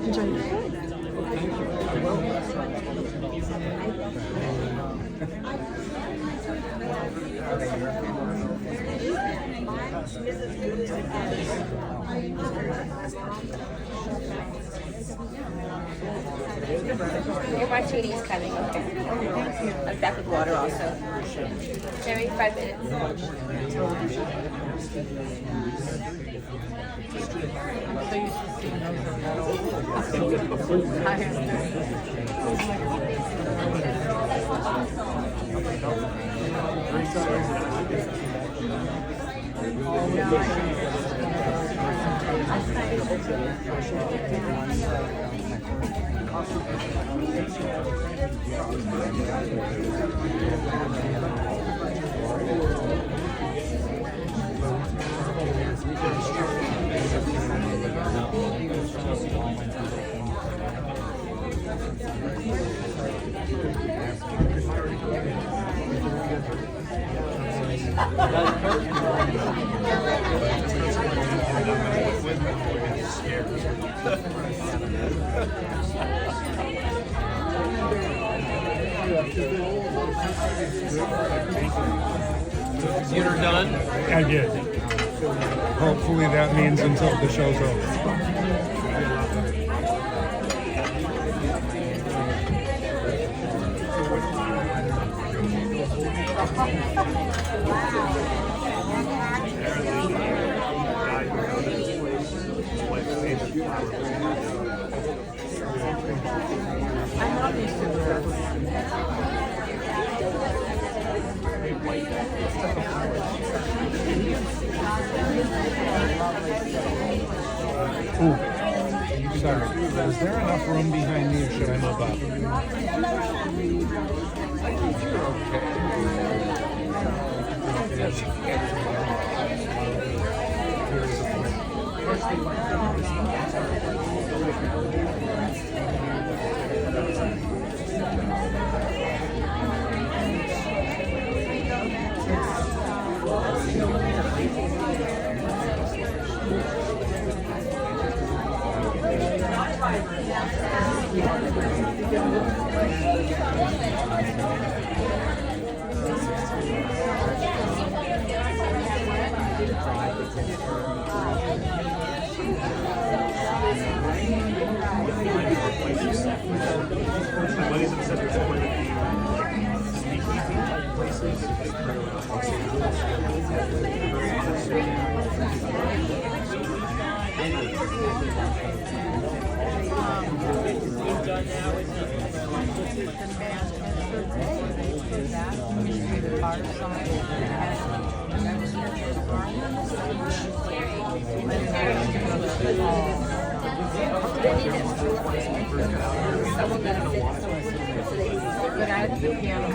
Enjoy your food. Your martini's coming, okay. I'm back with water also. Maybe 5 minutes. You're done? I did. Hopefully that means until the show's over. I love these two. Ooh, sorry. Is there enough room behind me or should I move up? But I had the piano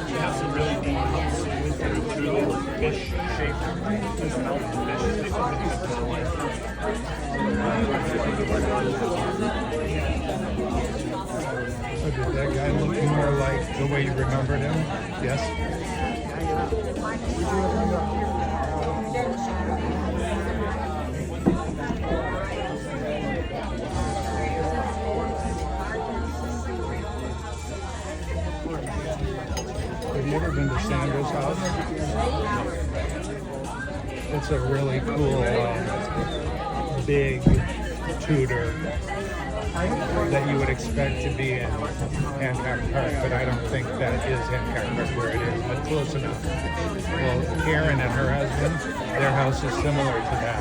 You have some really deep fish shaped fishes. They put it So did that guy look more like the way you remembered him? Yes? Have you ever been to Sandra's house? It's a really cool, big Tudor that you would expect to be in Hancock Park, but I don't think that is Hancock Park where it is, but close enough. Well, Karen and her husband, their house is similar to that.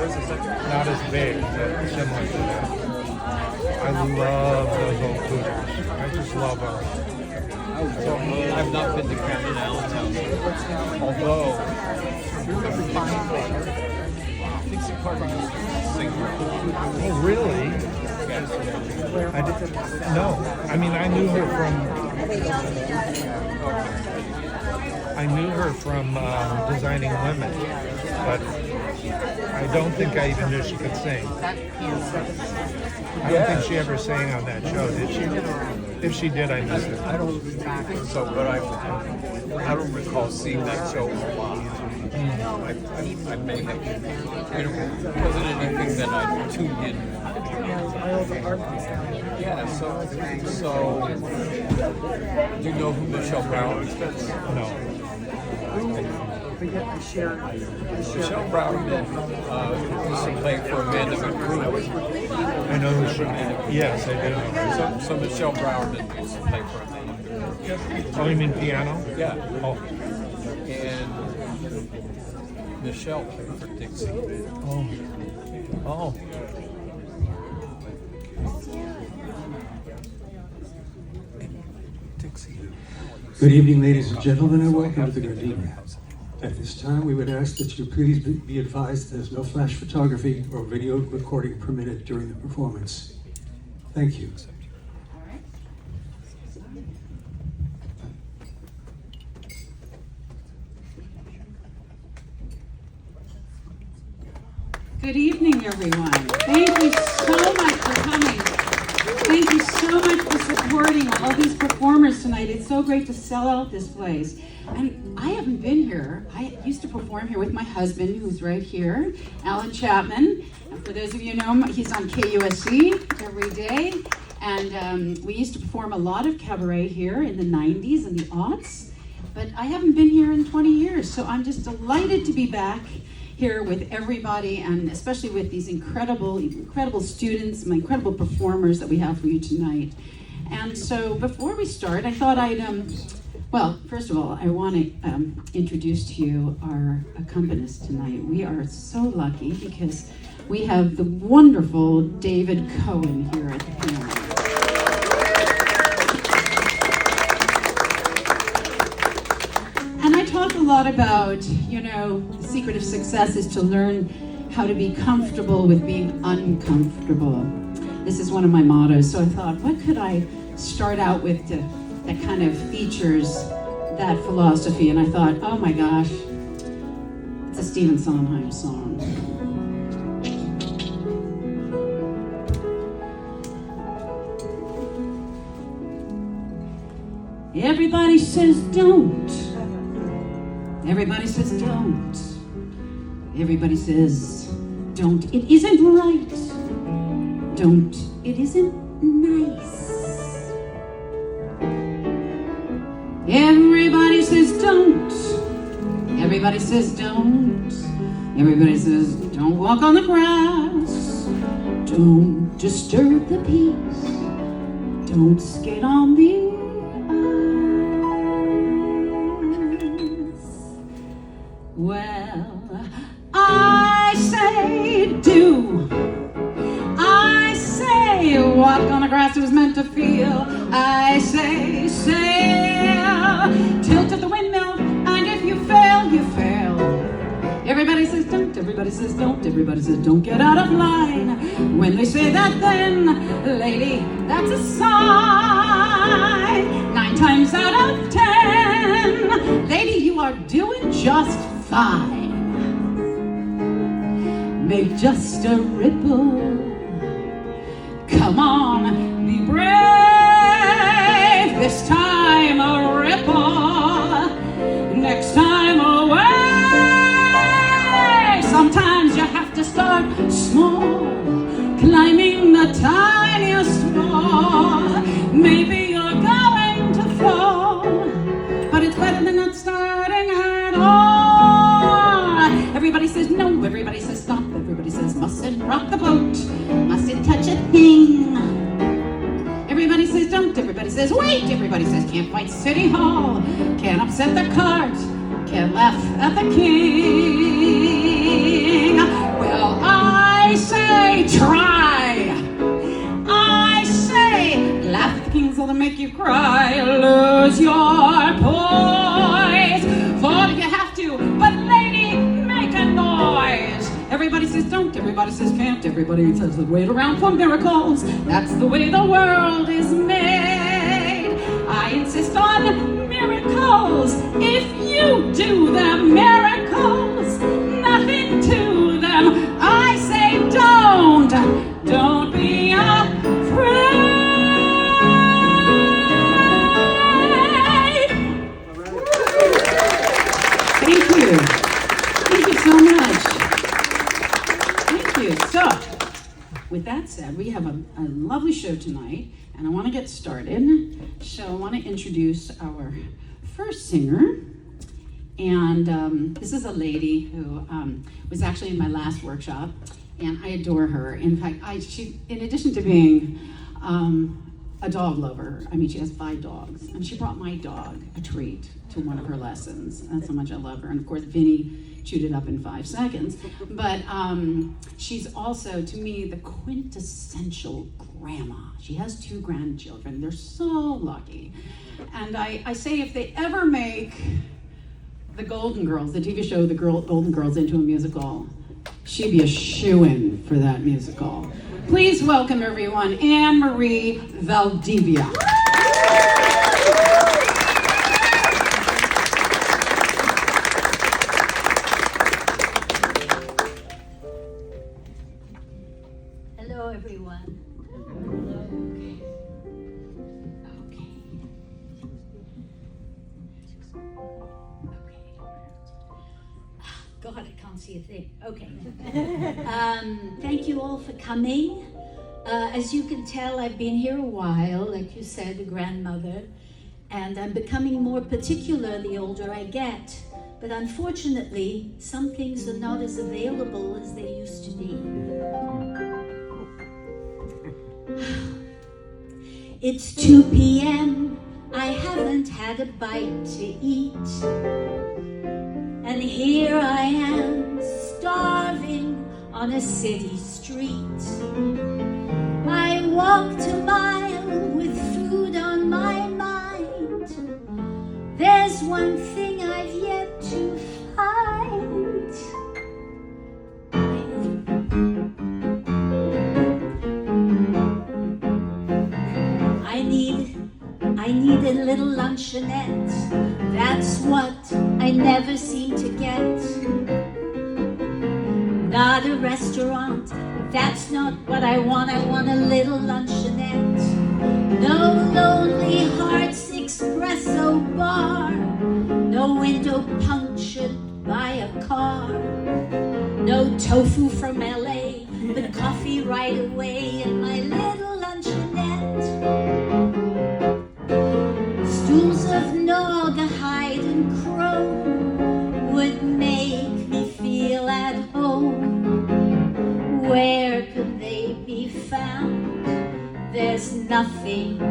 Not as big, but similar to that. I love those old Tudors. I just love them. I've not been to Karen and Allen's house. Although, sing. Oh, really? I did, no. I mean, I knew her from Designing Women, but I don't think I even knew she could sing. I don't think she ever sang on that show, did she? If she did, I missed it. I don't think so, but I don't recall seeing that show a lot. I may have. It wasn't anything that I tuned in. Yeah, so do you know who Michelle Brown is? No. Michelle Brown used to play for Amanda McGrew. I know who she is. Yes, I do. So Michelle Brown used to play for Amanda McGrew. Oh, you mean piano? Yeah. Oh. And Michelle played for Dixie. Oh. Oh. Dixie. Good evening, ladies and gentlemen, and welcome to the Gardenia. At this time, we would ask that you please be advised there's no flash photography or video recording permitted during the performance. Thank you. Good evening, everyone. Thank you so much for coming. Thank you so much for supporting all these performers tonight. It's so great to sell out this place. And I haven't been here. I used to perform here with my husband, who's right here, Alan Chapman. And for those of you who know him, he's on KUSC every day. And we used to perform a lot of cabaret here in the 90s and the aughts. But I haven't been here in 20 years, so I'm just delighted to be back here with everybody, and especially with these incredible students, my incredible performers that we have for you tonight. And so before we start, I thought I'd, well, first of all, I want to introduce to you our accompanists tonight. We are so lucky because we have the wonderful David Cohen here at the piano. And I talk a lot about, you know, the secret of success is to learn how to be comfortable with being uncomfortable. This is one of my mottos. So I thought, what could I start out with that kind of features that philosophy? And I thought, oh my gosh, it's a Stephen Sondheim song. Everybody says don't. Everybody says don't. Everybody says don't. It isn't right. Don't. It isn't nice. Everybody says don't. Everybody says don't. Everybody says don't walk on the grass. Don't disturb the peace. Don't skate on the well, I say do. I say walk on the grass it was meant to feel. I say sail, tilt at the windmill, and if you fail, you fail. Everybody says don't, everybody says don't, everybody says don't get out of line. When they say that then, lady, that's a sign. 9 times out of 10, lady, you are doing just fine. Make just a ripple. Come on, be brave. This time a ripple. Next time away. Sometimes you have to start small, climbing the tiniest wall. Maybe you're going to fall, but it's better than not starting at all. Everybody says no, everybody says stop, everybody says mustn't rock the boat, mustn't touch a thing. Everybody says don't, everybody says wait, everybody says can't fight City Hall, can't upset the cart, can't laugh at the king. Well, I say try. I say laugh at the kings, they'll make you cry. Lose your poise, for you have to, but lady, make a noise. Everybody says don't, everybody says can't. Everybody says wait around for miracles. That's the way the world is made. I insist on miracles. If you do the miracles, nothing to them. I say don't be afraid. Thank you. Thank you so much. Thank you. So, with that said, we have a lovely show tonight, and I want to get started. So I want to introduce our first singer. And this is a lady who was actually in my last workshop, and I adore her. In fact, she, in addition to being a dog lover, I mean, she has 5 dogs, and she brought my dog a treat to one of her lessons. That's how much I love her. And of course, Vinny chewed it up in 5 seconds. But she's also, to me, the quintessential grandma. She has 2 grandchildren. They're so lucky. And I say if they ever make the Golden Girls, the TV show, Golden Girls, into a musical, she'd be a shoo-in for that musical. Please welcome, everyone, Anne-Marie Valdivia. Hello, everyone. God, I can't see a thing. Okay. Thank you all for coming. As you can tell, I've been here a while, like you said, a grandmother, and I'm becoming more particular the older I get. But unfortunately, some things are not as available as they used to be. It's 2 p.m. I haven't had a bite to eat. And here I am, starving on a city street. I walked a mile with food on my mind. There's one thing I've yet to find. I need a little luncheonette. That's what I never seem to get. Not a restaurant, that's not what I want. I want a little luncheonette. No Lonely Hearts Espresso bar. No window punctured by a car. No tofu from LA, but coffee right away in my little luncheonette. Stools of Naugahyde and Crow would make me feel at home. Where could they be found? There's nothing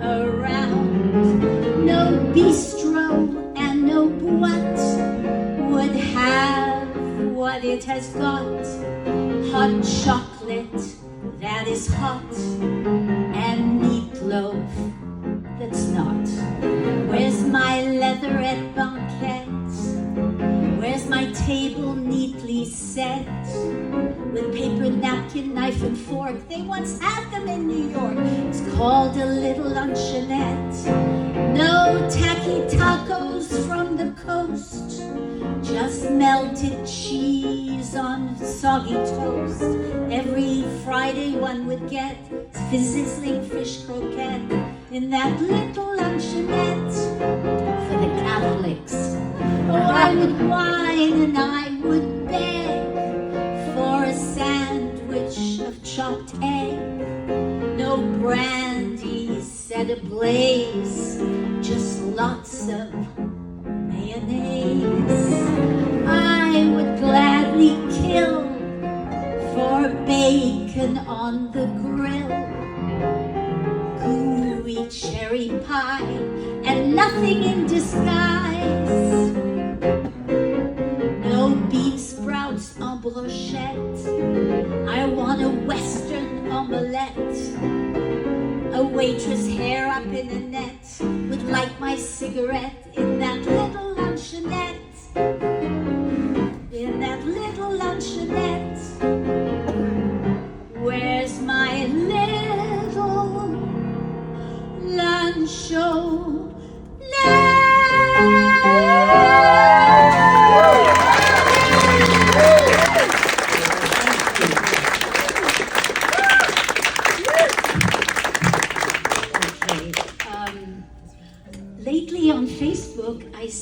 around. No bistro and no boîte would have what it has got. Hot chocolate that is hot and meatloaf that's not. Where's my leatherette banquette? Where's my table neatly set with paper napkin, knife and fork? They once had them in New York. It's called a little luncheonette. No tacky tacos from the coast, just melted cheese on soggy toast. Every Friday one would get sizzling fish croquette in that little luncheonette for the Catholics. Oh, I would whine and I would beg for a sandwich of chopped egg. No brandy set ablaze, just lots of mayonnaise. I would gladly kill for bacon on the grill. Gooey cherry pie and nothing in disguise. No bean sprouts en brochette. I want a Western omelette. A waitress hair up in a net would light my cigarette in that little luncheonette. In that little luncheonette.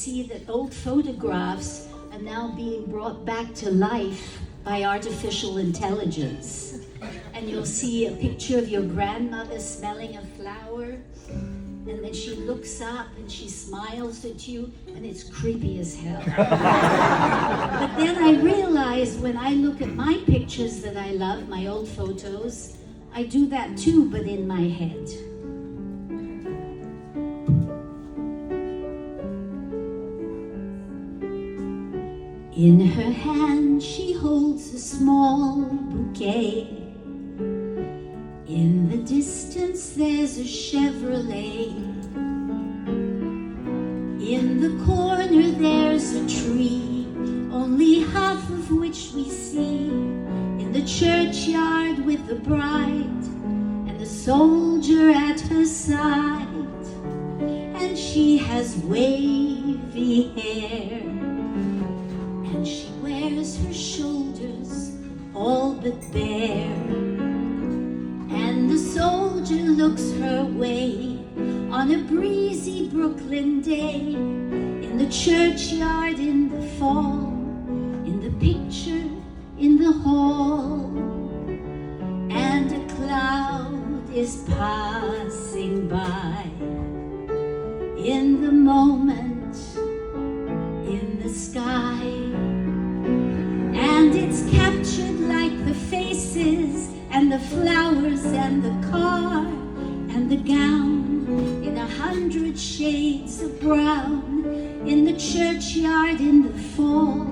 see that old photographs are now being brought back to life by artificial intelligence. And you'll see a picture of your grandmother smelling a flower, and then she looks up and she smiles at you, and it's creepy as hell. But then I realize when I look at my pictures that I love, my old photos, I do that too, but in my head. In her hand she holds a small bouquet. In the distance there's a Chevrolet. In the corner there's a tree, only half of which we see. In the churchyard with the bride and the soldier at her side. And she has wavy hair, and she wears her shoulders all but bare. And the soldier looks her way on a breezy Brooklyn day, in the churchyard in the fall, in the picture in the hall. And a cloud is passing by in the moment in the sky. And it's captured like the faces and the flowers and the car and the gown in 100 shades of brown, in the churchyard in the fall,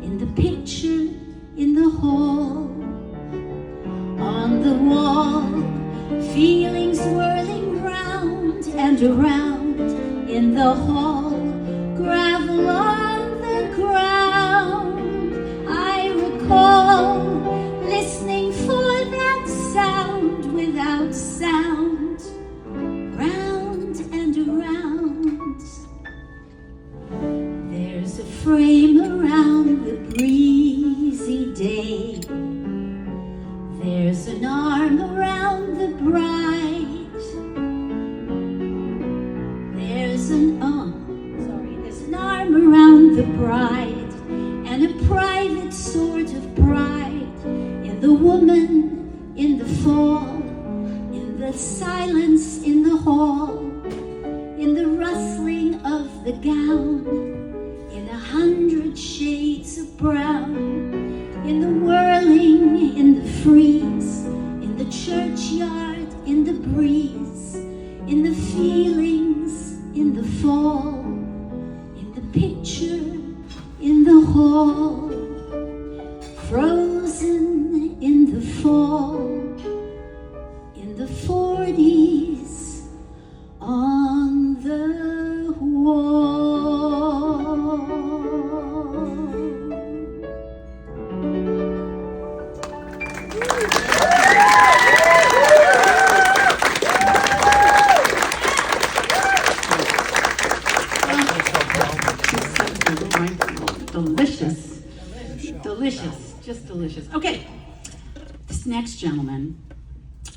in the picture in the hall. On the wall, feelings whirling round and around. In the hall, gravel on the ground. I recall listening for that sound without sound, round and around. There's a frame around the breezy day. There's an arm around the bride. There's an arm around the bride, and a private sort of pride in the woman in the fall, in the silence in the hall, in the rustling of the gown, in 100 shades of brown, in the whirling, in the freeze, in the churchyard, in the breeze, in the feelings, in the fall, in the picture, in the hall, frozen in the fall, in the 40s, on the wall. Delicious. Delicious. Just delicious. Okay. This next gentleman,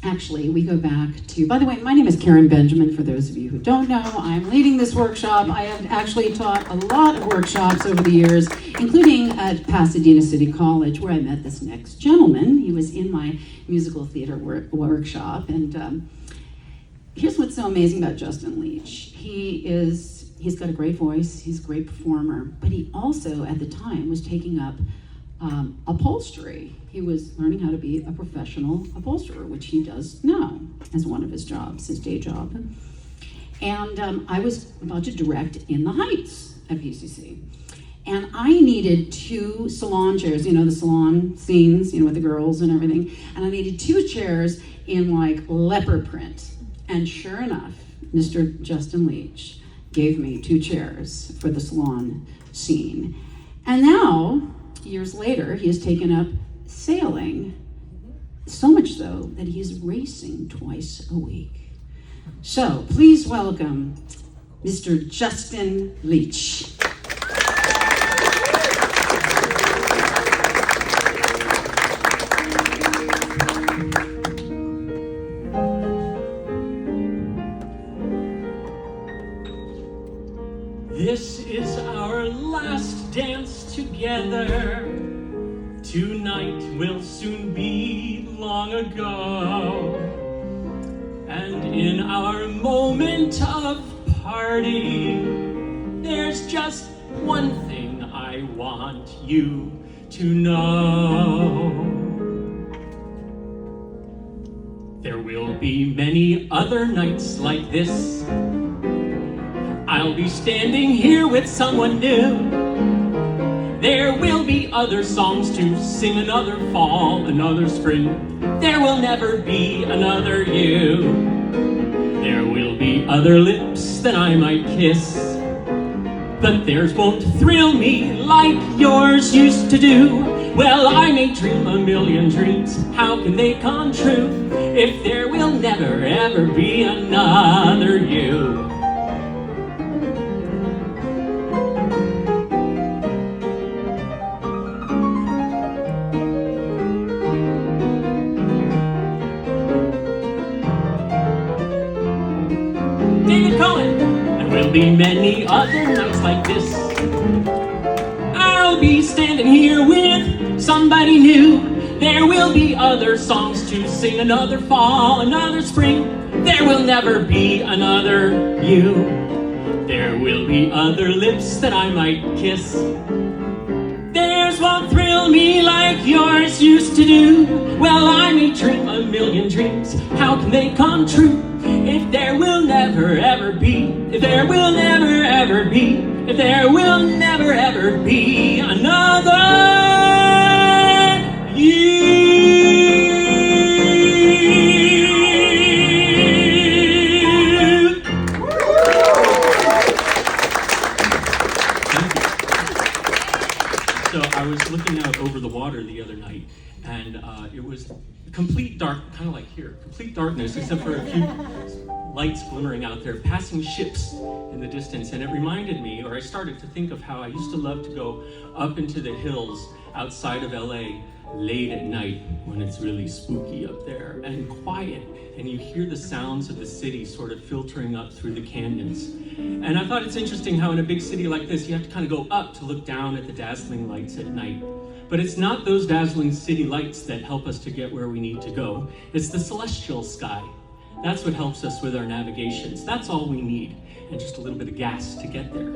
actually, we go back to, by the way, my name is Karen Benjamin, for those of you who don't know. I'm leading this workshop. I have actually taught a lot of workshops over the years, including at Pasadena City College, where I met this next gentleman. He was in my musical theater workshop. And here's what's so amazing about Justin Leach. He's got a great voice, he's a great performer, but he also, at the time, was taking up upholstery. He was learning how to be a professional upholsterer, which he does now as one of his jobs, his day job. And I was about to direct In the Heights at PCC. And I needed 2 salon chairs, you know, the salon scenes, you know, with the girls and everything. And I needed 2 chairs in like leopard print. And sure enough, Mr. Justin Leach gave me 2 chairs for the salon scene. And now, years later, he has taken up sailing, so much so that he is racing twice a week. So please welcome Mr. Justin Leach. This is together. Tonight will soon be long ago. And in our moment of parting, there's just one thing I want you to know. There will be many other nights like this. I'll be standing here with someone new. There will be other songs to sing, another fall, another spring. There will never be another you. There will be other lips that I might kiss, but theirs won't thrill me like yours used to do. Well, I may dream a million dreams, how can they come true if there will never ever be another you? David Cohen. There will be many other nights like this. I'll be standing here with somebody new. There will be other songs to sing, another fall, another spring. There will never be another you. There will be other lips that I might kiss. Theirs won't thrill me like yours used to do. Well, I may dream a million dreams, how can they come true if there will never ever be, if there will never ever be, if there will never ever be another you? So I was looking out over the water the other night, and it was complete dark, kind of like here, complete darkness, except for a few lights glimmering out there, passing ships in the distance. And it reminded me, or I started to think of how I used to love to go up into the hills outside of LA late at night when it's really spooky up there and quiet, and you hear the sounds of the city sort of filtering up through the canyons. And I thought it's interesting how in a big city like this, you have to kind of go up to look down at the dazzling lights at night. But it's not those dazzling city lights that help us to get where we need to go. It's the celestial sky. That's what helps us with our navigations. That's all we need, and just a little bit of gas to get there.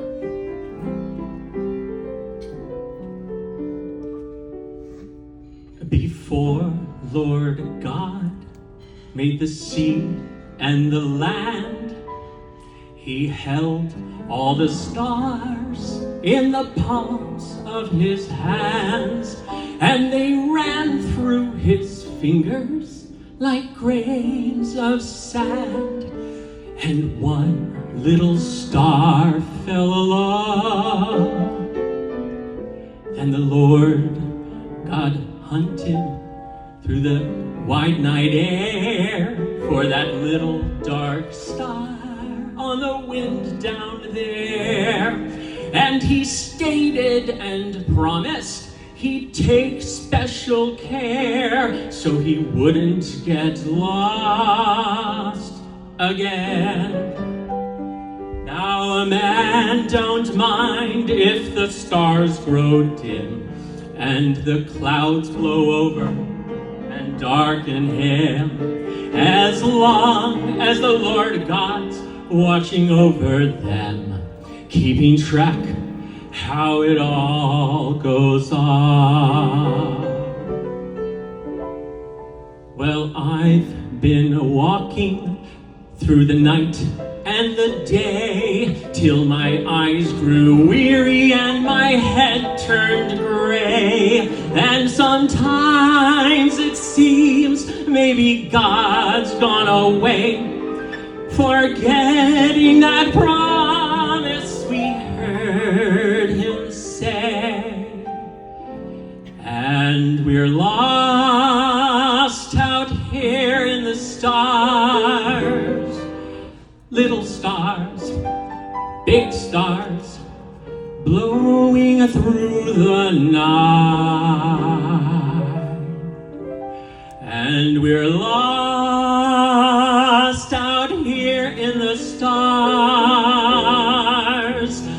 Before Lord God made the sea and the land, He held all the stars in the palms of His hands, and they ran through His fingers like grains of sand. And one little star fell along, and the Lord God hunted through the wide night air for that little dark star on the wind down there. And He stated and promised He'd take special care so He wouldn't get lost again. Now a man don't mind if the stars grow dim and the clouds blow over and darken Him, as long as the Lord God's watching over them, keeping track how it all goes on. Well, I've been walking through the night and the day till my eyes grew weary and my head turned gray. And sometimes it seems maybe God's gone away, forgetting that promise we heard Him say. And we're lost out here in the stars, little stars, big stars, blowing through the night. And we're lost out here in the stars,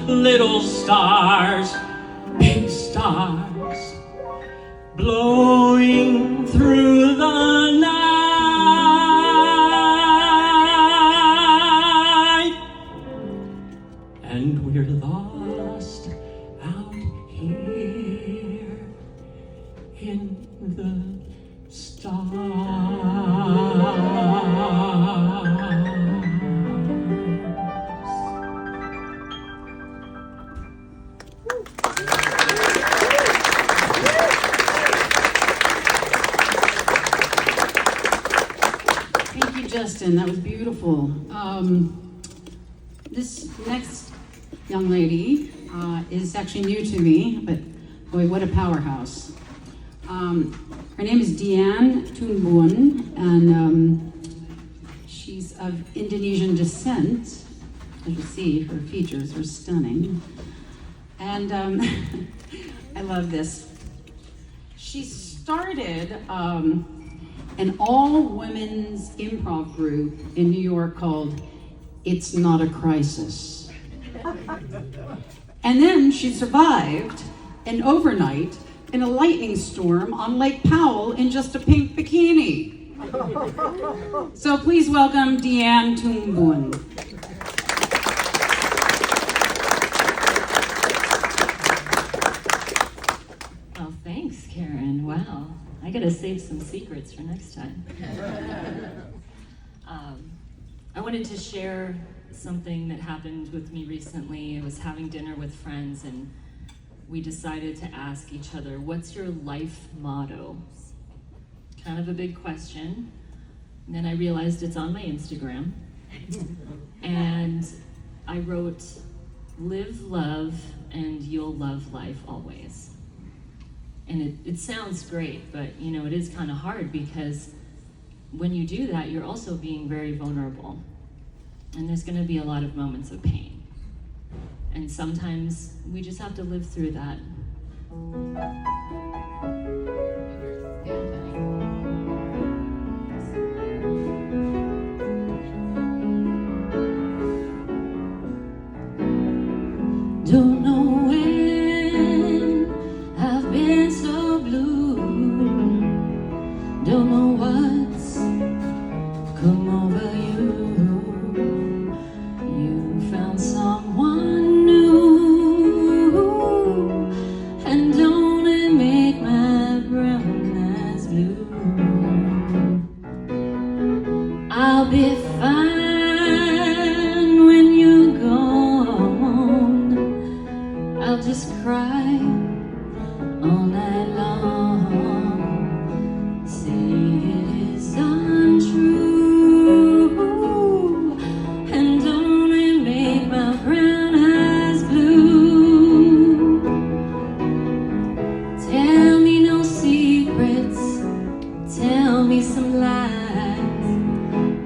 little stars, big stars, through the night, and we're lost out here in the stars. Thank you, Justin. That was beautiful. This next young lady is actually new to me, but boy, what a powerhouse. Her name is Dian Tunbun, and she's of Indonesian descent. As you see, her features are stunning. And I love this. She started an all-women's improv group in New York called It's Not a Crisis. And then she survived an overnight in a lightning storm on Lake Powell in just a pink bikini. So please welcome Dian Tunbun. Well, thanks, Karen. Wow. I gotta save some secrets for next time. I wanted to share something that happened with me recently. I was having dinner with friends and we decided to ask each other, what's your life motto? Kind of a big question. And then I realized it's on my Instagram. And I wrote, live, love, and you'll love life always. And it sounds great, but you know, it is kind of hard because when you do that, you're also being very vulnerable. And there's gonna be a lot of moments of pain. And sometimes we just have to live through that. Don't know when I've been so blue. Don't know what's come over you. You found someone new, and don't it make my brown eyes blue? I'll be fine when you're gone. I'll just cry all night long. Say it is untrue, and don't it make my brown eyes blue? Tell me no secrets, tell me some lies.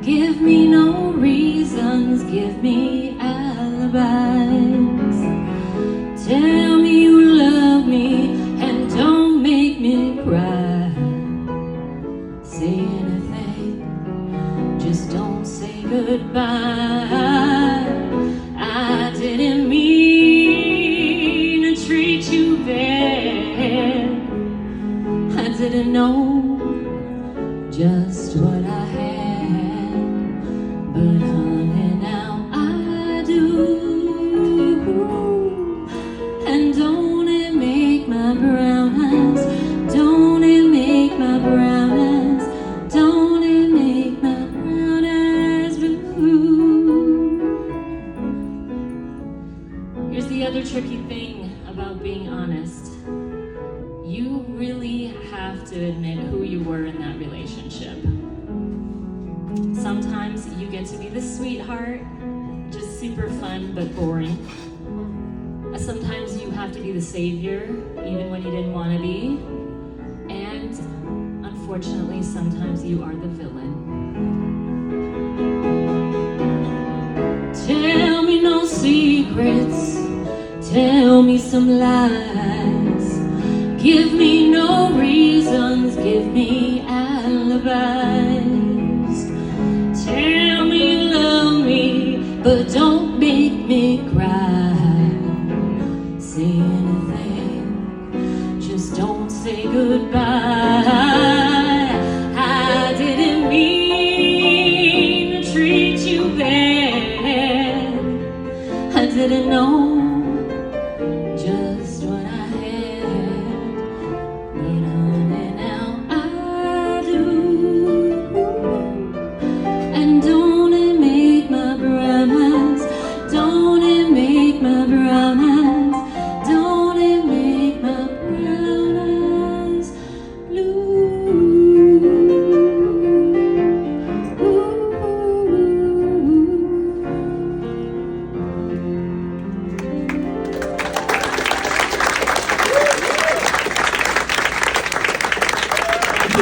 Give me no reasons, give me alibis. Tell me you love me and don't make me cry. Say anything, just don't say goodbye. I didn't mean to treat you bad. I didn't know just what I had, but honey, now I do. And don't it make my brown eyes, don't it make my brown eyes, don't it make my brown eyes blue? Here's the other tricky thing about being honest. You really have to admit who you were in that relationship. Sometimes you get to be the sweetheart, just super fun but boring. Sometimes you have to be the savior, even when you didn't want to be. And unfortunately, sometimes you are the villain. Tell me no secrets, tell me some lies. Give me no reasons, give me alibis. Tell me you love me, but don't make me cry. Say anything, just don't say goodbye.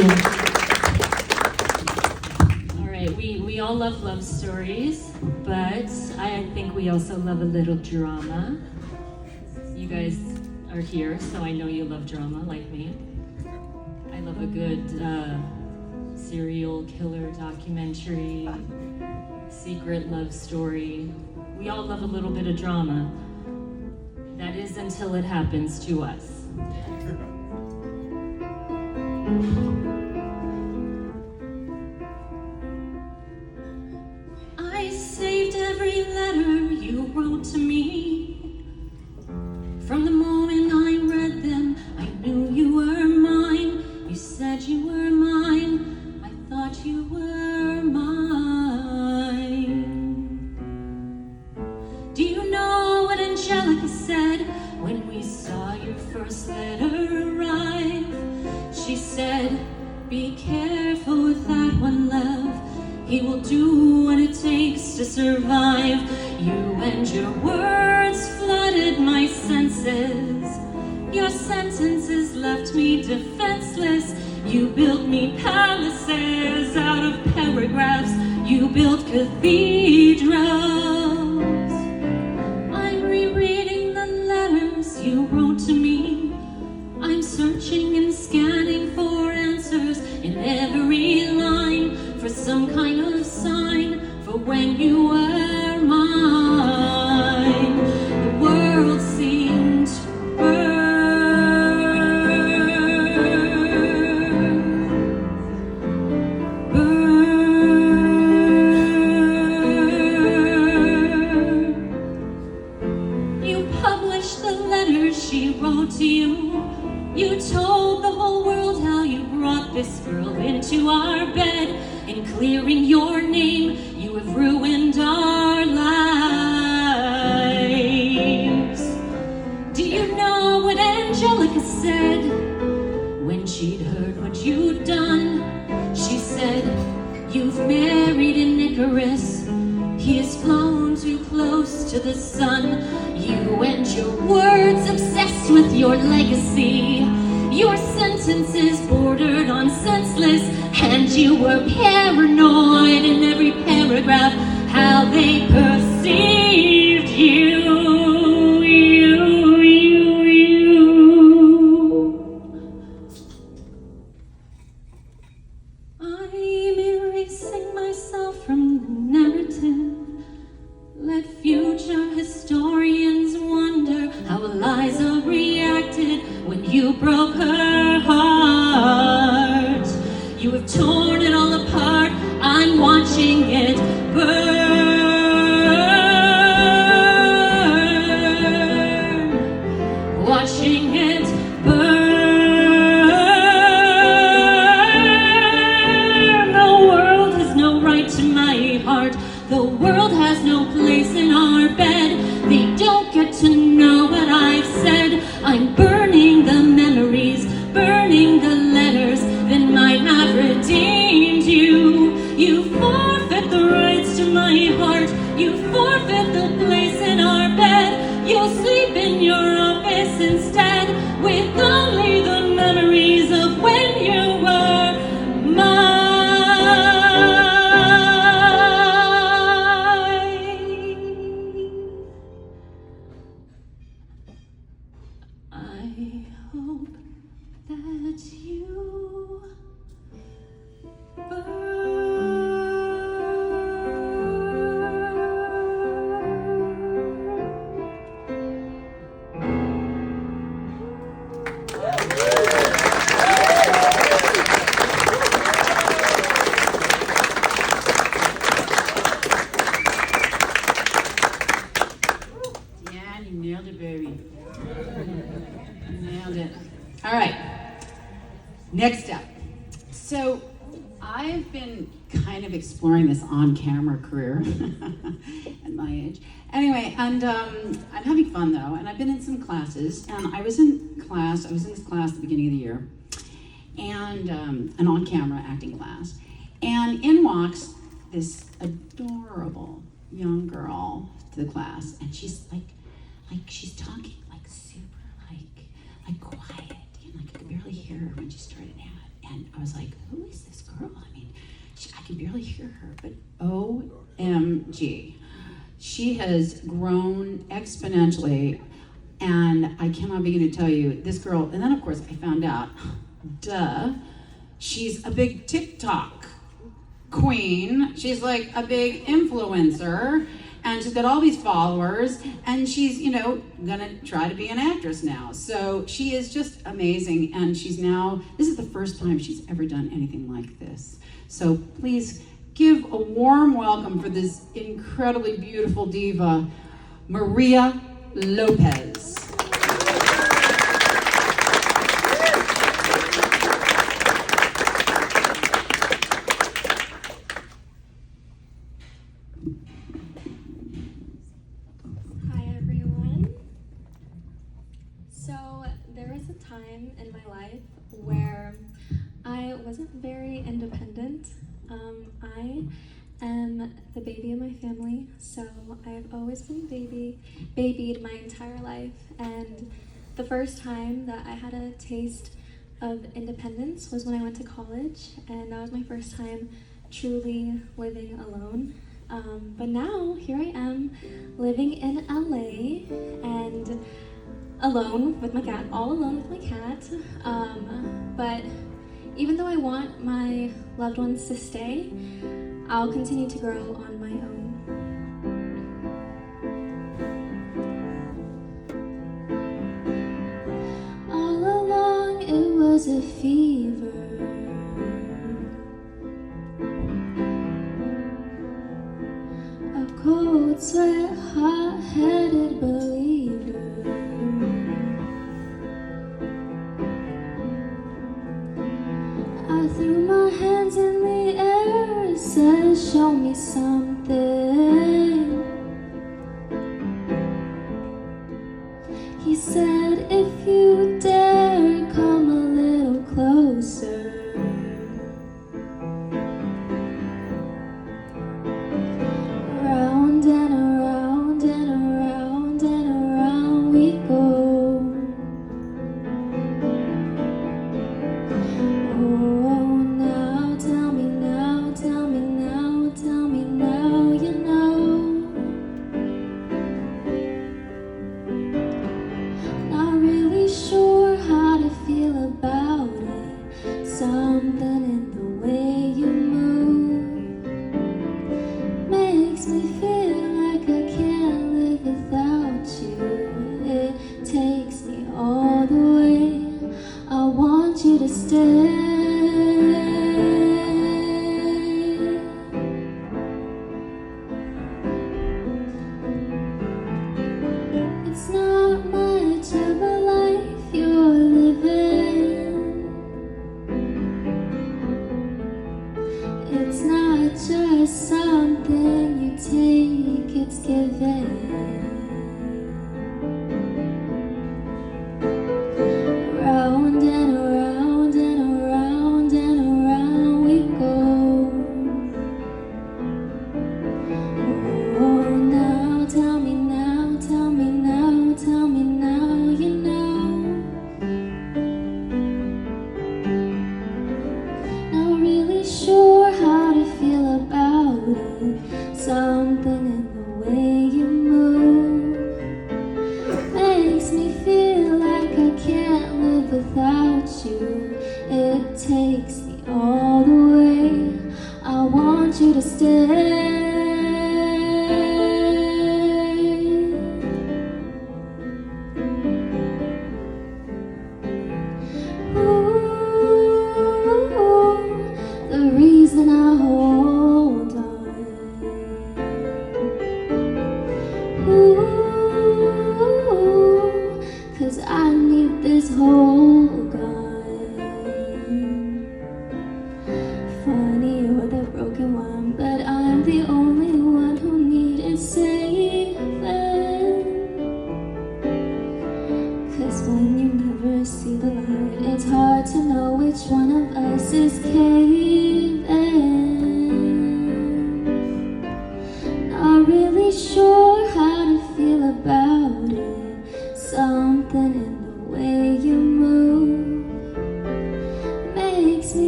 All right, we all love stories, but I think we also love a little drama. You guys are here, so I know you love drama like me. I love a good serial killer documentary, secret love story. We all love a little bit of drama. That is until it happens to us. I saved every letter you wrote to me. From the moment I read them, I knew you were mine. You said you were mine. I thought you were mine. Do you know what Angelica said when we saw your first letter arrive? She said, be careful with that one, love. He will do what it takes to survive. You and your words flooded my senses. Your sentences left me defenseless. You built me palaces out of paragraphs. You built cathedrals. I'm rereading the letters you wrote to me. I'm searching and scanning for answers in every line, for some kind of sign for when you were mine. The world seemed to burn. You published the letters she wrote to you. You told the whole world how you brought this girl into our bed. In clearing your name, you have ruined our lives. Do you know what Angelica said when she'd heard what you'd done? She said, you've married an Icarus. He has flown too close to the sun. You and your words obsessed with your legacy. Your sentences bordered on senseless, and you were paranoid in every paragraph how they perceived you. I'm erasing myself from the narrative. Let future historians wonder how Eliza reacted when you broke her heart. You have torn it all apart. I'm watching it burn. Watching it burn. The world has no right to my heart. The world has no place in our bed. They don't get to know what I've said. I'm burning the memories, burning the letters that might have redeemed you. You forfeit the rights to my heart. You forfeit the place in our bed. You'll sleep in your office instead, with only the memories of when you were mine. I hope that you Yeah, you nailed it, baby. Nailed it. All right. Next up. So I've been kind of exploring this on-camera career at my age. Anyway, and I'm having fun though, and I've been in some classes, and I was in this class at the beginning of the year, and an on-camera acting class, and in walks this adorable young girl to the class, and she's like she's talking like super like quiet, and like I could barely hear her when she started out. And I was like, who is this girl? I mean, I can barely hear her, but OMG. She has grown exponentially, and I cannot begin to tell you, this girl, and then of course I found out, she's a big TikTok queen. She's like a big influencer, and she's got all these followers, and she's, gonna try to be an actress now. So she is just amazing, and this is the first time she's ever done anything like this. So please give a warm welcome for this incredibly beautiful diva, Maria Lopez. Hi everyone. So there was a time in my life where I wasn't very independent. I am the baby of my family, so I've always been babied my entire life, and the first time that I had a taste of independence was when I went to college, and that was my first time truly living alone. But now, here I am, living in LA, and alone with my cat, all alone with my cat, but even though I want my loved ones to stay, I'll continue to grow on my own. All along it was a fever, a cold sweat, hot-headed believer. I threw my hands in the air, said, show me something. He said, if you dare, come a little closer. Round and around and around and around we go. Something in the way you move makes me feel like I can't live without you. It takes me all the way. I want you to stay. It's not much of a life you're living. It's not just something you take, it's given. Round and around and around and around we go. Oh, now, tell me now, tell me now, tell me now, you know. Not really sure how to feel about it. Something in the way you move makes me feel like I can't live without you. It takes me all the way. I want you to stay. The reason I hold on, ooh, 'cause I need this hold on. Funny, you're the broken one, but I'm the only one who needed saving. 'Cause when you never see the light, it's hard to know which one of us is caving. Not really sure how to feel about it. Something in the way you move makes me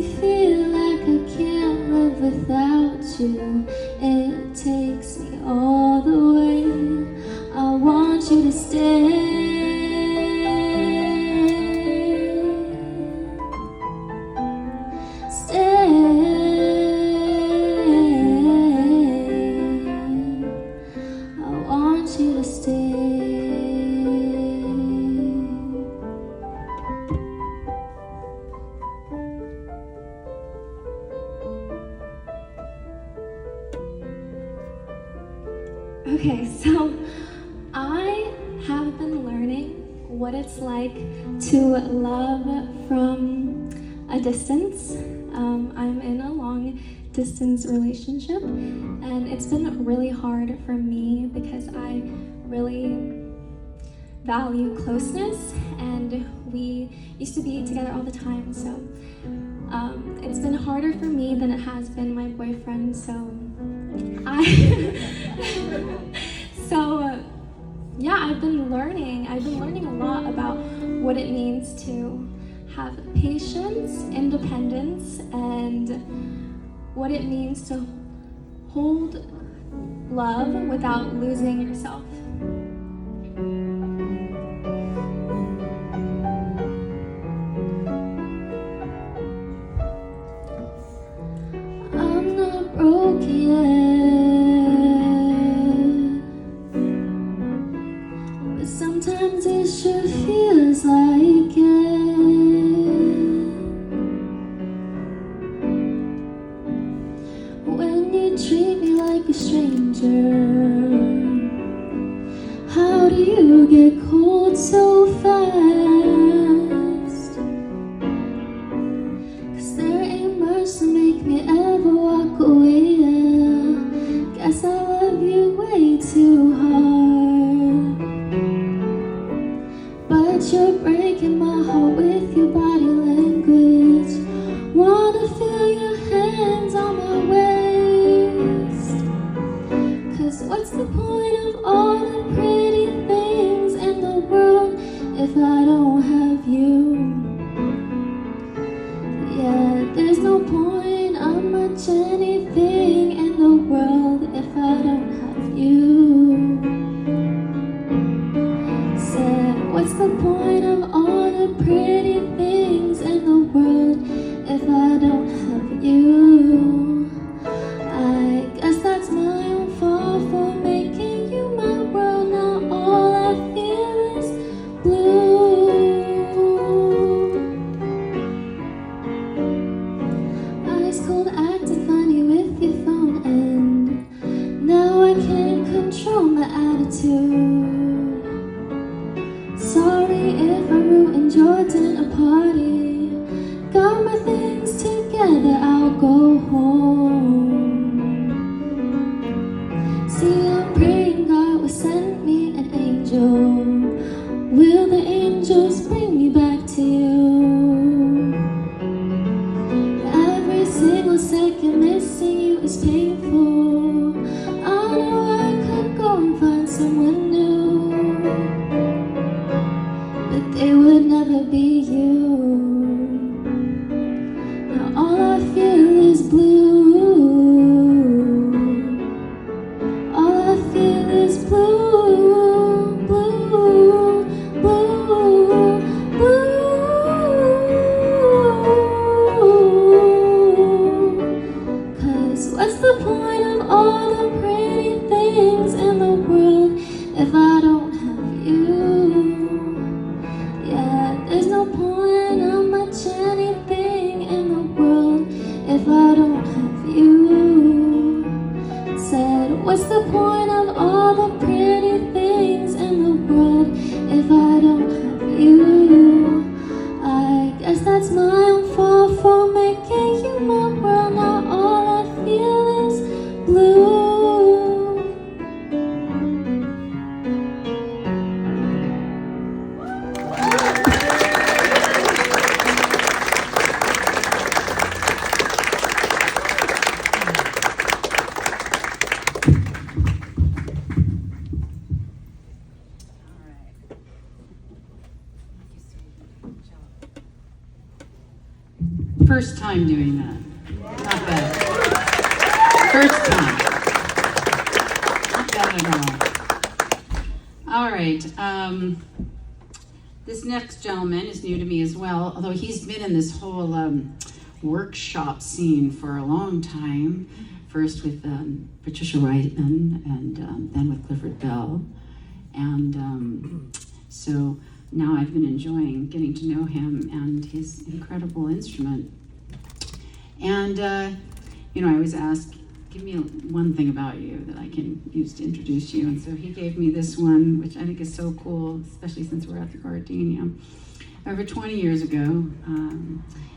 want you. It takes me all the way. I want you to stay. Okay, so I have been learning what it's like to love from a distance. I'm in a long distance relationship, and it's been really hard for me because I really value closeness, and we used to be together all the time, so it's been harder for me than it has been my boyfriend, yeah, I've been learning a lot about what it means to have patience, independence, and what it means to hold love without losing yourself. I'm not broke yet, but sometimes it sure feels like it. When you treat me like a stranger, how do you get cold so fast? 'Cause there ain't much to make me ever walk away. Guess I love you way too hard, but you're breaking my heart with your body language. Wanna feel your hands on my waist. 'Cause what's the point of all the pretty things in the world if I don't have you? Yeah, there's no point on much anything in the world if I don't have you. Said, what's the point of all the pretty things in the world if I don't have you? I guess that's my own fault for making you my world. Now all I feel is blue. Ice cold acting funny with your phone, and now I can't control my attitude. Sorry if I ruined your dinner party. Got my things together, I'll go home. See, I'm praying God will send me an angel. Will the angels bring me back to you? Every single second missing you is painful. I know I could go and find someone new, but they would never be you. Now all I feel is blue. All I feel is blue, blue, blue, blue. 'Cause what's the point of all the pretty things in the world if I don't have you? Yeah, there's no point on much anything in the world if I don't have you. Said, what's the point of all the pretty things in the world if I don't have you? I guess that's my own fault for making you my world. Now all I feel is blue. First time doing that. Not bad. First time. Not bad at all. All right. This next gentleman is new to me as well, although he's been in this whole workshop scene for a long time. First with Patricia Reitman and then with Clifford Bell. And so now I've been enjoying getting to know him and his incredible instrument. And, you know, I was asked, give me one thing about you that I can use to introduce you. And so he gave me this one, which I think is so cool, especially since we're at the Gardenia. Over 20 years ago,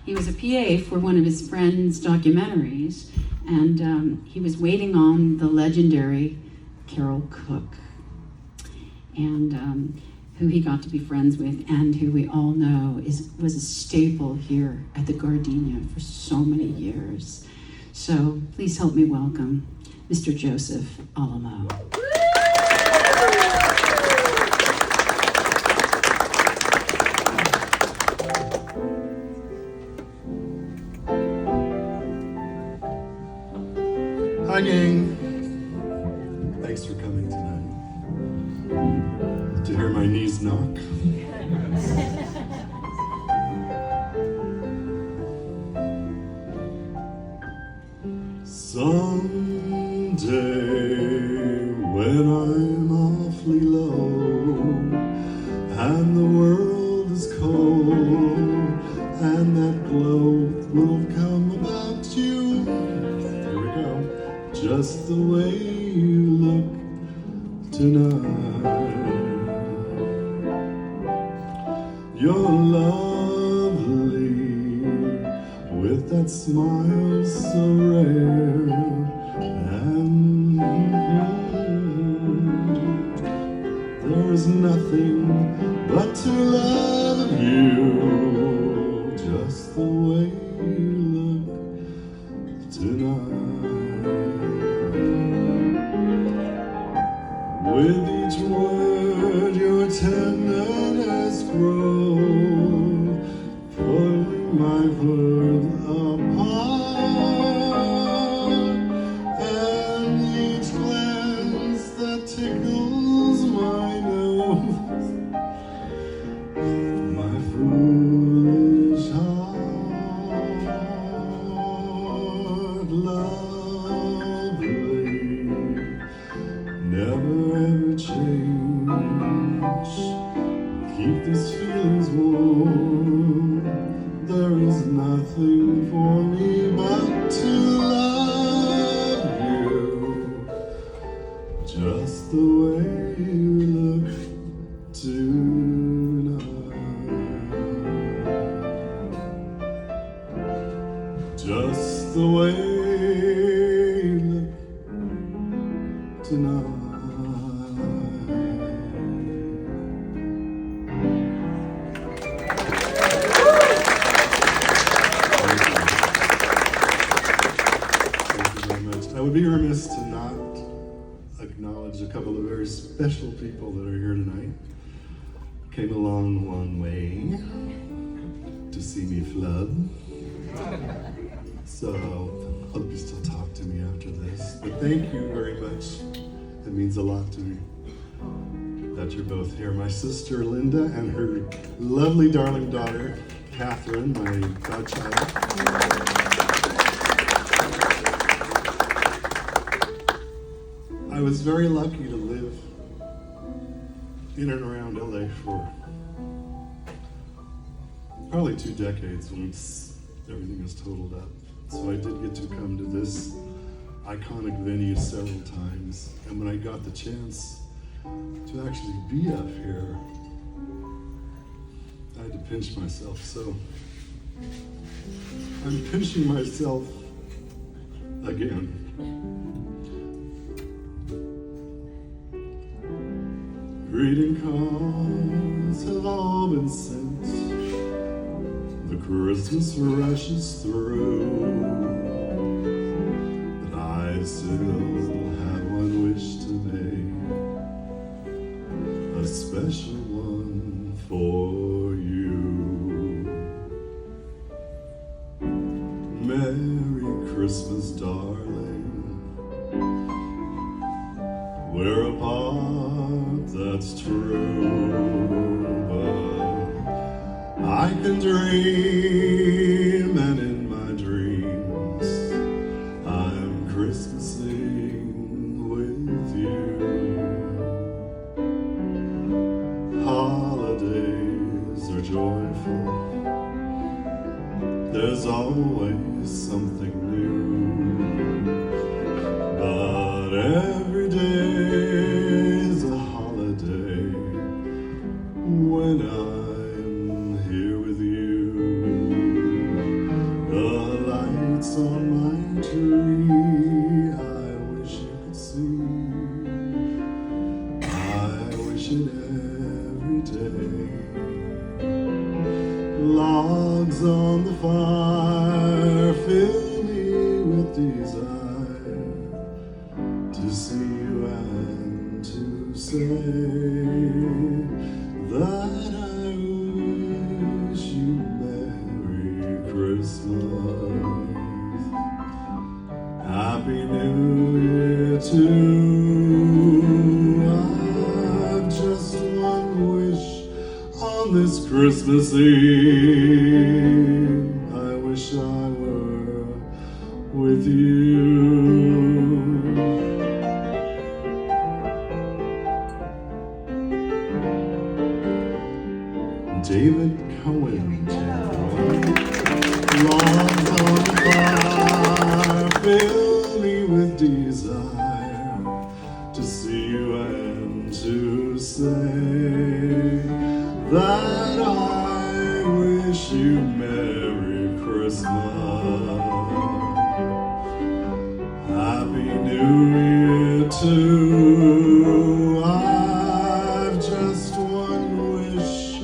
he was a PA for one of his friend's documentaries, and he was waiting on the legendary Carol Cook, and who he got to be friends with, and who we all know was a staple here at the Gardenia for so many years. So please help me welcome Mr. Joseph Alamo. Hi, gang. Thanks for coming tonight. To hear my knees knock. Someday, when I'm awfully low and the world is cold and that glow will come about you, here we go, just the way you look tonight. You're lovely with that smile so rare, and there's nothing but to love you, just the way you look tonight. With each word your tenderness grows, pulling my world apart, and each glance that tickles my nose, my foolish heart, lovely, never ever change, keep these feelings warm. There is nothing for me but to love you, just the way you look tonight. Just the way you look tonight. I would be remiss to not acknowledge a couple of very special people that are here tonight. Came a long way to see me flood. So I hope you still talk to me after this. But thank you very much. It means a lot to me that you're both here. My sister Linda and her lovely darling daughter Catherine, my godchild. I was very lucky to live in and around LA for probably 2 decades once everything was totaled up. So I did get to come to this iconic venue several times. And when I got the chance to actually be up here, I had to pinch myself. So I'm pinching myself again. Greeting cards have all been sent. The Christmas rushes through, but I still have one wish to make, a special one for you. Merry Christmas, darling. we're apart, that's true, but I can dream, and in my dreams I'm Christmasing with you. Holidays are joyful, there's always something new, but every day's a holiday when I'm here with you. The lights on my tree, I wish you could see. I wish it every day. Logs on the fire fill me with desire to see you and to say that I wish you Merry Christmas. Happy New Year too. I've just one wish on this Christmas Eve. I wish I were with you. David Cohen. Logs on the fire fill me with desire to see you and to say that I wish you Merry Christmas. Happy New Year too. I've just one wish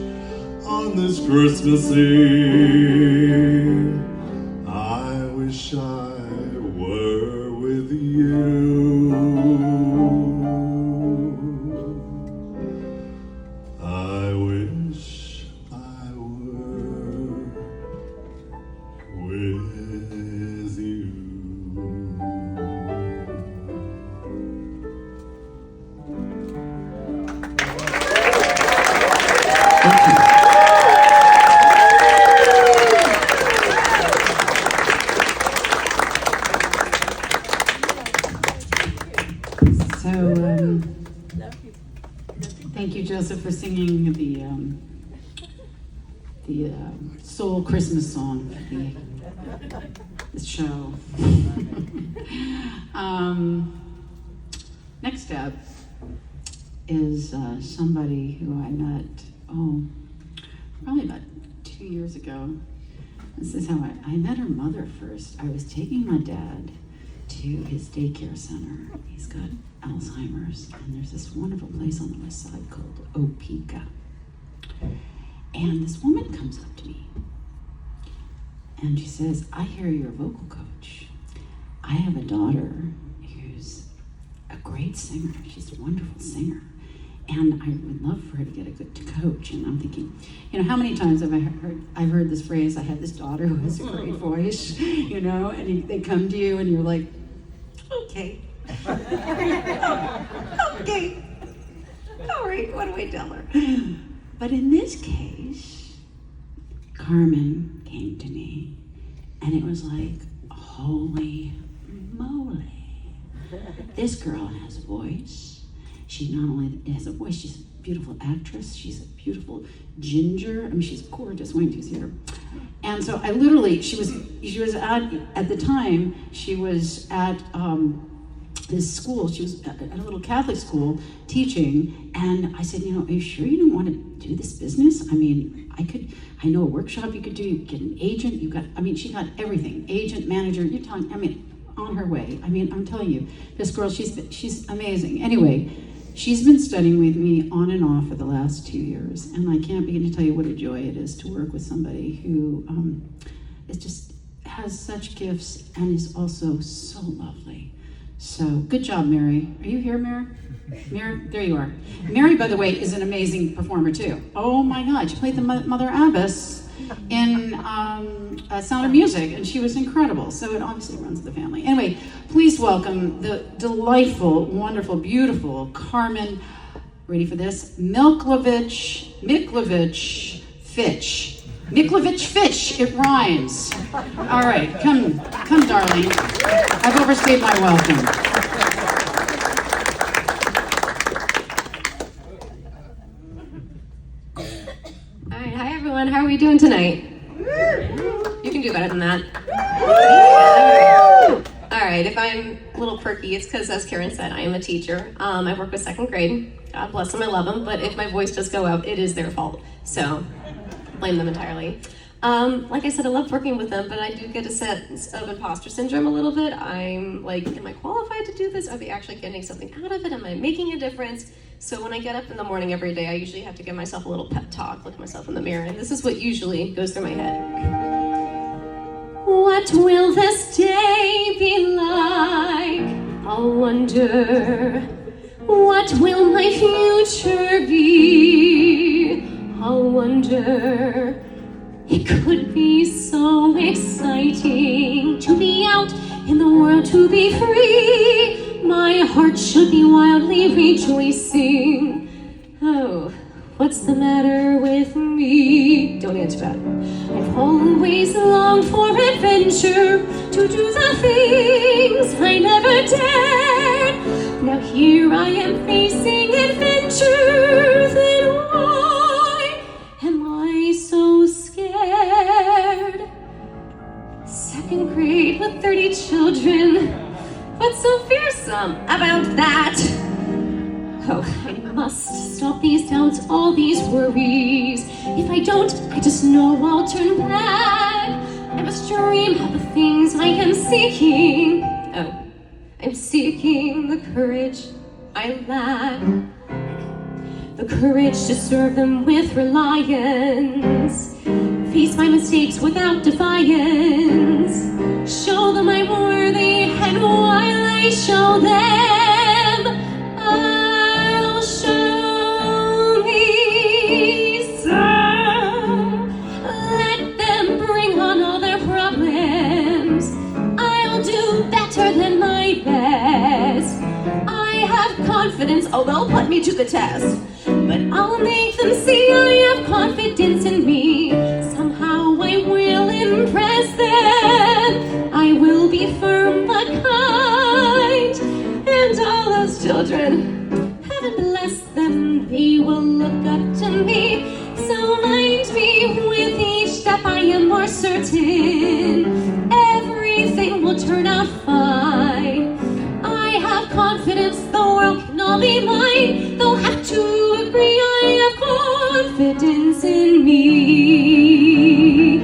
on this Christmas Eve. I wish I were with you. I wish I were with you. So, thank you, Joseph, for singing the soul Christmas song for the show. Next up is somebody who I met, probably about 2 years ago. This is how I met her mother first. I was taking my dad to his daycare center. He's got Alzheimer's, and there's this wonderful place on the west side called Opeka. And this woman comes up to me, and she says, I hear you're a vocal coach. I have a daughter who's a great singer. She's a wonderful singer. And I would love for her to get a good coach. And I'm thinking, how many times have I've heard this phrase, I have this daughter who has a great voice, and they come to you and you're like, okay. Okay. All right, what do I tell her? But in this case, Carmen came to me, and it was like, holy moly. This girl has a voice. She not only has a voice, she's a beautiful actress. She's a beautiful ginger. I mean, she's gorgeous. Wait until you see her. And so I literally, she was at the time, she was at this school. She was at a little Catholic school teaching. And I said, are you sure you don't want to do this business? I mean, I know a workshop you could do. You could get an agent. She got everything. Agent, manager, on her way. I'm telling you, this girl, she's amazing. Anyway, she's been studying with me on and off for the last 2 years, and I can't begin to tell you what a joy it is to work with somebody who has such gifts and is also so lovely. So good job, Mary. Are you here, Mary? Mary, there you are. Mary, by the way, is an amazing performer too. Oh my God, she played the Mother Abbess in Sound of Music, and she was incredible. So it obviously runs the family. Anyway, please welcome the delightful, wonderful, beautiful Carmen, ready for this, Miklovich Fitch. Miklovich Fitch, it rhymes. All right, come, darling. I've overstayed my welcome. All right, hi everyone. How are we doing tonight? You can do better than that. All right, if I'm a little perky, it's because, as Karen said, I am a teacher. I work with second grade. God bless them, I love them. But if my voice does go out, it is their fault. So blame them entirely. Like I said, I love working with them, but I do get a sense of imposter syndrome a little bit. I'm like, am I qualified to do this? Are they actually getting something out of it? Am I making a difference? So when I get up in the morning every day, I usually have to give myself a little pep talk, look at myself in the mirror, and this is what usually goes through my head. What will this day be like? I'll wonder. What will my future be? I'll wonder. It could be so exciting to be out in the world, to be free. My heart should be wildly rejoicing. Oh, what's the matter with me? Don't answer that. I've always longed for adventure, to do the things I never dared. Now here I am facing adventure. Then why am I so scared? Second grade with 30 children. What's so fearsome about that? Oh, I must stop these doubts, all these worries. If I don't, I just know I'll turn back. I must dream of the things I am seeking. Oh, I'm seeking the courage I lack. The courage to serve them with reliance. Face my mistakes without defiance. Show them I'm worthy, and while I show them, I'll show me some. Let them bring on all their problems. I'll do better than my best. I have confidence, oh, they'll put me to the test. But I'll make them see I have confidence in me. Somehow I will impress them. I will be firm but kind. And all those children, heaven bless them, they will look up to me. So mind me, with each step I am more certain everything will turn out fine. I have confidence, the world can all be mine. They'll have to agree I have confidence in me.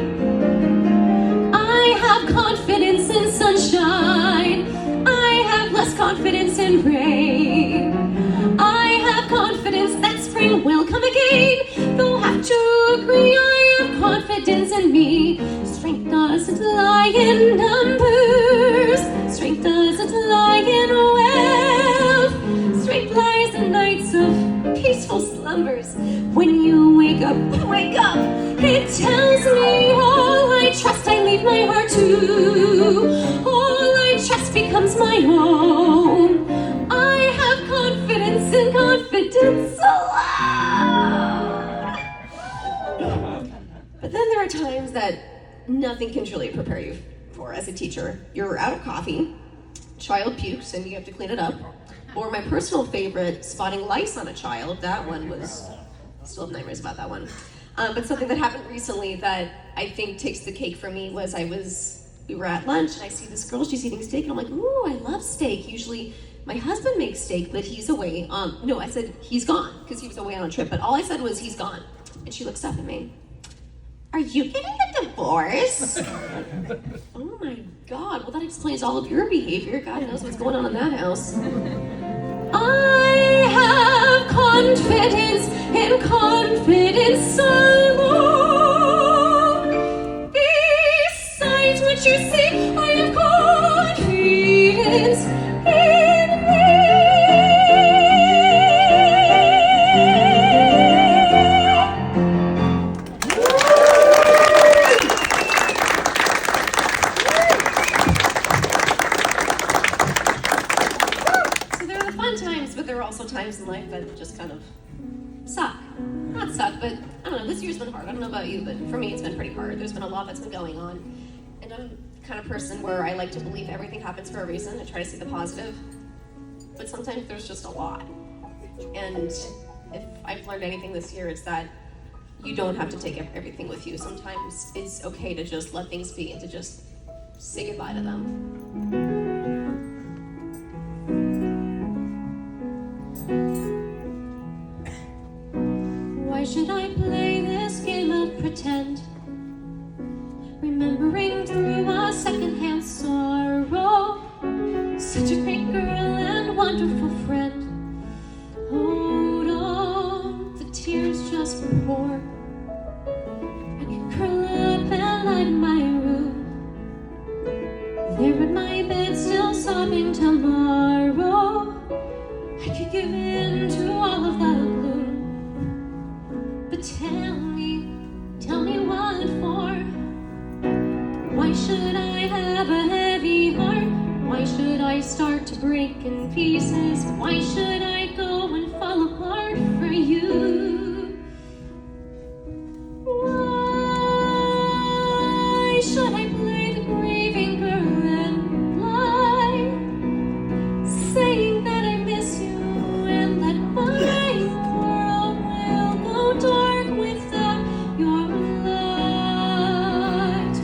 I have confidence in sunshine. I have less confidence in rain. I have confidence that spring will come again. They'll have to agree I have confidence in me. Strength doesn't lie in numbers. Strength doesn't lie in wealth. Strength lies in nights of peaceful slumbers. When you wake up, it tells me all I trust I leave my heart to. All I trust becomes my home. I have confidence in confidence alone. But then there are times that nothing can truly prepare you for as a teacher. You're out of coffee, child pukes, and you have to clean it up. Or my personal favorite, spotting lice on a child. That one was, still have nightmares about that one. But something that happened recently that I think takes the cake for me was we were at lunch and I see this girl, she's eating steak, and I'm like, ooh, I love steak. Usually my husband makes steak, but he's away. No, I said he's gone, because he was away on a trip, but all I said was he's gone. And she looks up at me. Are you getting a divorce? Oh my God, well that explains all of your behavior. God knows what's going on in that house. I have confidence in confidence alone. Besides what you see, I have confidence in me. are also times in life that just kind of suck. Not suck, but I don't know, this year's been hard. I don't know about you, but for me it's been pretty hard. There's been a lot that's been going on. And I'm the kind of person where I like to believe everything happens for a reason and try to see the positive. But sometimes there's just a lot. And if I've learned anything this year, it's that you don't have to take everything with you. Sometimes it's okay to just let things be and to just say goodbye to them. Why should I play this game of pretend? Remembering through a secondhand sorrow, such a great girl and wonderful friend. Hold on, the tears just pour. I can curl up and lie in my room, there in my bed still sobbing tomorrow. I could give in to all of that gloom. But tell me what for? Why should I have a heavy heart? Why should I start to break in pieces? Why should I go and fall apart for you? Why should I play the grieving girl and lie, saying that I miss you and that my world will go dark without your light?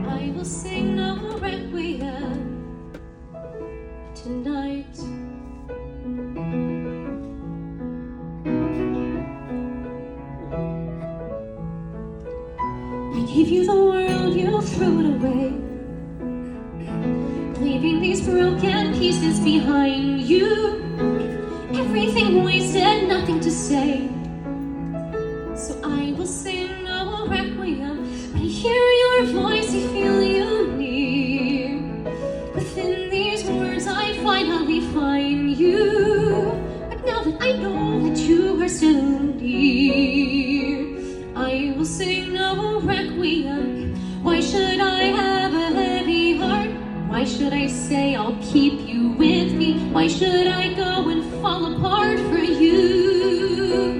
I will sing no requiem tonight. I gave you the world, you threw it away, leaving these broken pieces behind you. Everything wasted, nothing to say. So I will sing no requiem. I hear your voice, I feel you near. Within these words I finally find you. But now that I know that you are still near, I will sing no requiem. Why should I have a heavy heart? Why should I say I'll keep you with me? Why should I go and fall apart for you?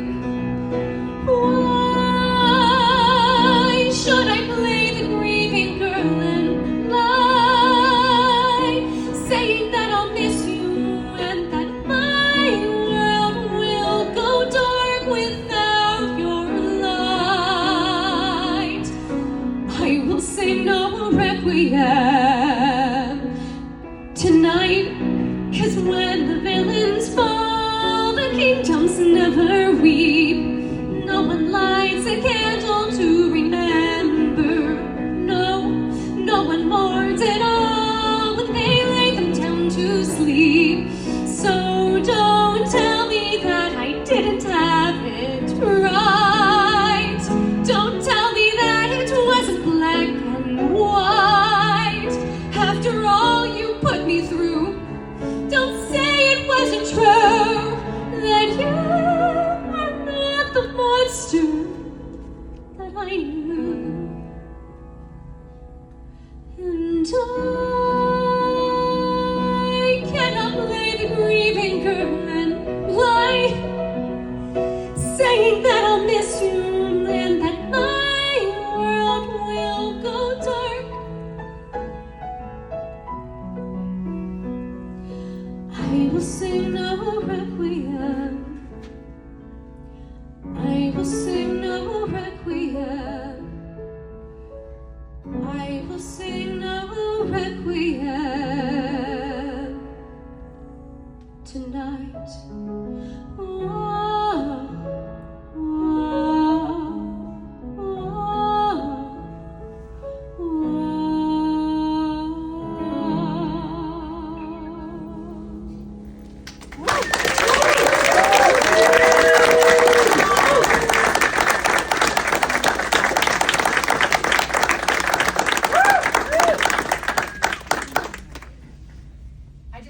Why should I play the grieving girl and lie, saying that I'll miss you and that my world will go dark without your light? I will sing no requiem tonight, 'cause when the villains fall, the kingdoms never weep. No one lights a candle to remember. No one mourns at all when they lay them down to sleep. So don't tell me that I didn't have it right. Don't tell me that it wasn't black and white. After all you put me through, don't say it wasn't true, that you are not the monster that I knew. And I cannot play the grieving girl and lie, saying that I'll miss you and that my world will go dark. I will sing no requiem. I will sing no requiem. I will sing no requiem tonight. Oh,